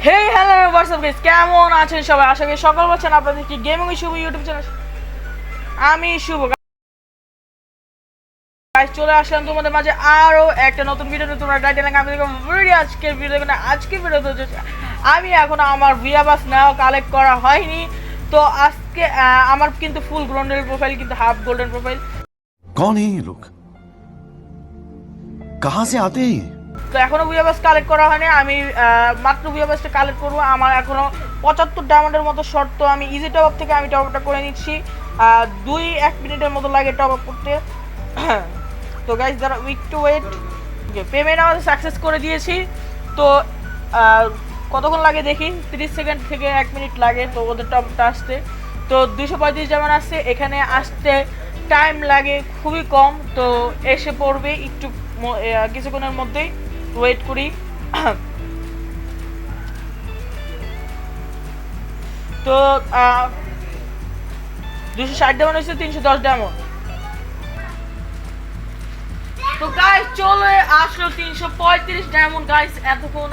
হে hello WhatsApp guys, কেমন আছেন সবাই? আশা করি সকল আছেন। আপনাদের কি গেমিং শুভ ইউটিউব চ্যানেল, আমি শুভ গাইস চলে আসলাম তোমাদের মাঝে আরো একটা নতুন ভিডিও। তোমরা টাইটেল আমি দেখো ভিডিও, আজকের ভিডিও দেখো না, আজকের ভিডিও তো আমি এখন আমার ভিয়া বাস নাও কালেক্ট করা হয়নি। তো আজকে আমার কিন্তু ফুল গোল্ডেন প্রোফাইল, কিন্তু হাফ গোল্ডেন প্রোফাইল। कौन है ये लोग? कहां से आते हैं? তো এখনো ভিয়া বাস কালেক্ট করা হয়নি। আমি মাত্র ভিয়া বাসটা কালেক্ট করবো। আমার এখনো 75 ডায়মন্ডের মতো শর্ত। আমি ইজি টপ আপ থেকে আমি টপ আপটা করে নিচ্ছি। 2-1 মিনিটের মতো লাগে টপ আপ করতে। তো গাইস যারা উইক টু ওয়েট, পেমেন্ট আমাদের সাকসেস করে দিয়েছি। তো কতক্ষণ লাগে দেখি, 30 সেকেন্ড থেকে 1 মিনিট লাগে তো ওদের টপটা আসতে। তো 235 যেমন আসছে, এখানে আসতে টাইম লাগে খুবই কম। তো এসে পড়বে একটু কিছুক্ষণের মধ্যেই, ওয়েট করি। তো 260 ডায়মন্ড হয়েছে, 310 ডায়মন্ড। তো গাইস চলে আসলো 335 ডায়মন্ড। গাইস এতক্ষণ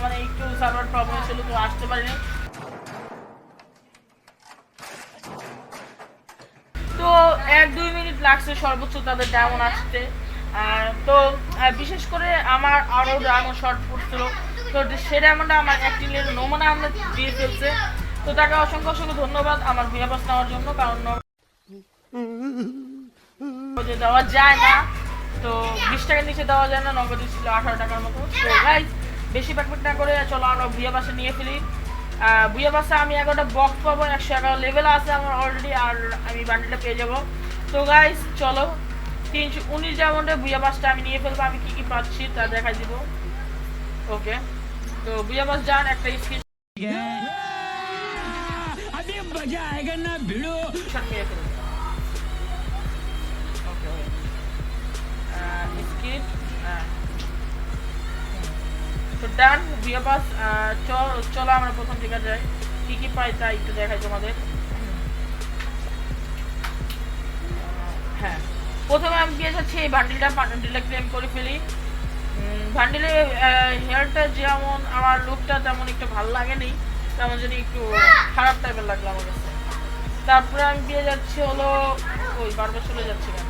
মানে একটু সার্ভার প্রবলেম ছিল, তো আসতে পারিনি। তো 1-2 মিনিট লাগছে সর্বোচ্চ তাদের ডায়মন্ড আসতে। তো বিশেষ করে আমার আরও ডায়মন্ড শর্ট পড়ছিল। তো সে ডায়মন্ডটা আমার অ্যাক্টিংয়ের নোমানা আহমেদ দিয়ে ফেলছে। তো তাকে অসংখ্য অসংখ্য ধন্যবাদ আমার ভিয়া পাস নেওয়ার জন্য, কারণ দেওয়া যায় না। তো 20 টাকার নিচে দেওয়া যায় না, নগদে ছিল 18 টাকার মতো। তো গাইস বেশি ব্যাকপ্যাক না করে চলো আমরা ভিয়া বাসে নিয়ে ফেলি। ভিয়া বাসে আমি 11টা বক্স পাবো, 111 লেভেল আছে আমার অলরেডি, আর আমি বান্ডিলটা পেয়ে যাবো। তো গাইস চলো 319 ডায়মন্ডে ভিয়া বাসটা আমি নিয়ে ফেলবো। আমি কি কি পাচ্ছি তা দেখাই দিব। ওকে, তো ভিয়া বাস যান একটা স্ক্রিন अभी मजा आएगा ना भिड़ो शॉट নিয়ে ফেলবো। ওকে স্কিপ তো ডান ভিয়া বাস। চলো আমরা প্রথম দিকে যাই, কি কি পাই তা একটু দেখাই তোমাদের। হ্যাঁ, প্রথমে আমি পেয়ে যাচ্ছি এই বান্ডিলটা ক্লেম করে ফেলি। বান্ডিলে হেয়ারটা যেমন আমার লুকটা তেমন একটু ভালো লাগেনি, তেমন যদি একটু খারাপ টাইপের লাগলো আমার কাছে। তারপরে আমি পেয়ে যাচ্ছি হলো ওই বারবার চলে যাচ্ছে কেন,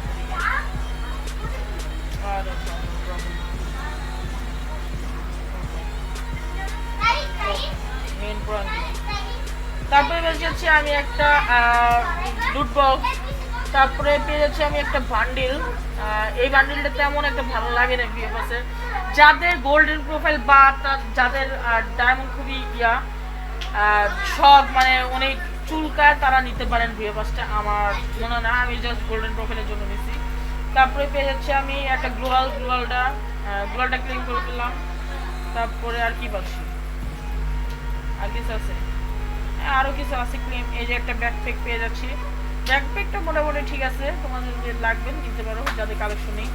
আর তারপরে পেয়ে যাচ্ছি আমি একটা লুট বক্স। তারপরে পেয়ে যাচ্ছি আমি একটা বান্ডিল। এই বান্ডিলটা তেমন একটা ভালো লাগে না ভিএফএস এর। যাদের গোল্ডেন প্রোফাইল বা যাদের ডায়মন্ড খুবই শখ, মানে অনেক চুলকায়, তারা নিতে পারেন ভিএফএসটা। আমার মনে না, আমি জাস্ট গোল্ডেন প্রোফাইলের জন্য নিছি। তারপরে পেয়ে যাচ্ছি আমি একটা গ্লোয়ালটা ক্লিন করে ফেললাম। তারপরে আর কি পাচ্ছি, আর কিছু আছে, আরো কিছু আছে ক্লেম। এই যে একটা ব্যাকপ্যাক পেয়ে যাচ্ছি। ব্যাকপ্যাকটা মোটামুটি ঠিক আছে, তোমাদের যে লাগবে নিতে পারো, যাদের কালেকশন নেই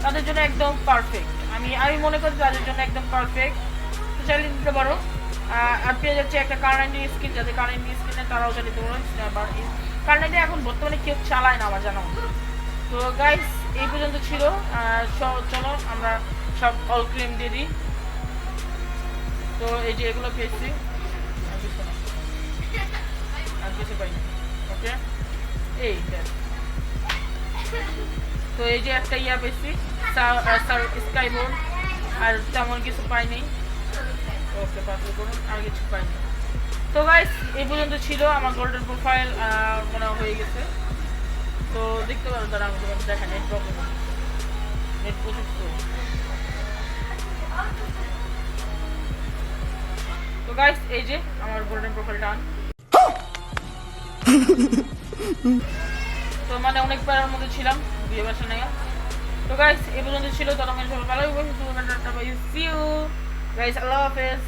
তাদের জন্য একদম পারফেক্ট। আমি মনে করি তাদের জন্য একদম পারফেক্ট, তো চাইলে নিতে পারো। আর পেয়ে যাচ্ছে একটা কার-90 স্কিন, যাদের কার-90 স্কিনে তারাও চাইলে নিতে পারো। কার-90 এখন বর্তমানে কেউ চালায় না আমার জানা। তো গাইস এই পর্যন্ত ছিল। চলো আমরা সব অল ক্লেম দিয়ে দিই। তো এই যে এগুলো পেয়েছি, আর কিছু পাইনি। ওকে, এই তো এই যে একটা ইয়া পেয়েছি স্কাই বোর্ড, আর তেমন কিছু পাইনি। ওকে, পারফেক্ট করুন, আর কিছু পাইনি। তো গাইস এই পর্যন্ত ছিল আমার গোল্ডেন প্রোফাইল, মনে হয়ে গেছে। তো দেখতে পারো, তারা আমি তোমাকে দেখা নেট প্রবলেম, নেট প্রচুর। তো গাইস এই যে আমার গোল্ডেন প্রোফাইল ডান। তো মানে অনেক প্যারার মধ্যে ছিলাম বিয়ে বাসা নেওয়া। তো গাইস এই পর্যন্ত ছিল। ততক্ষণ সবাই ভালো থাকবেন, সি ইউ গাইস, আল্লাহ হাফেজ।